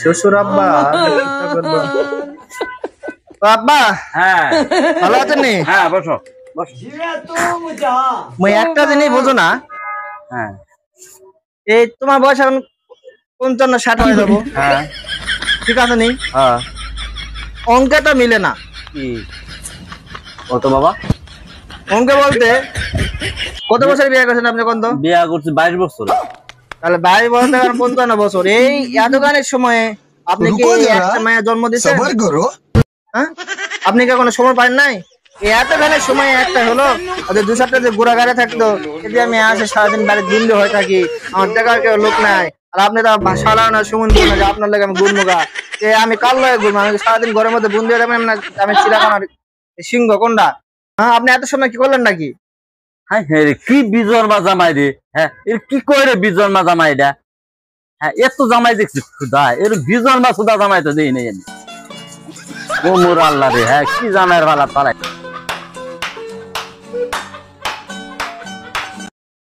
শ্বশুর আব্বা আব্বা হ্যাঁ ভালো আছেন নি? হ্যাঁ বসো মই একটা জিনিস বুঝো না, হ্যাঁ এই তোমার বয়স এখন 55-60 হয়ে যাবো, হ্যাঁ ঠিক আছে নি? হ্যাঁ অঙ্কটা মিলে না। কি কত বাবা? অঙ্কে বলতে কত বছর বিয়ে করেছেন আপনি? কোন তো বিয়া করছি 22 বছর। তাহলে 22 বছর থেকে 55 বছর, এই এত গানের সময়ে আপনি কি একটা মায়ের জন্ম দিচ্ছেন? হ্যাঁ, আপনি কি কোনো সময় পান নাই? এই এত গানের সময় একটা হলো, ওদের 2-4টা যে ঘোড়া গাড়ি থাকতো, যদি আমি আসে সারাদিন বাড়ির গুন্ডে হয়ে থাকি, আমার দেখার কেউ লোক নাই, আর আপনি তো সারা না সুমন না যে আপনার লাগে আমি গুনমুগা, আমি কাল লয়ে ঘুরবো? আমি সারাদিন ঘরের মধ্যে বন্দি হয়ে যাবেন, আমি চিড়াখানার সিংহ কোনটা? হ্যাঁ, আপনি এত সময় কি করলেন নাকি? হ্যাঁ হ্যাঁ রে, কি বিজন মা জামাই রে। হ্যাঁ এর কি কয় রে বিজন মা জামাই এটা? হ্যাঁ এত জামাই দেখছি খুদা, এর বিজন মা খুদা জামাই তো দেই নাই আমি। ও মোর আল্লাহ রে, হ্যাঁ কি জামাইয়ের বালা পালাই।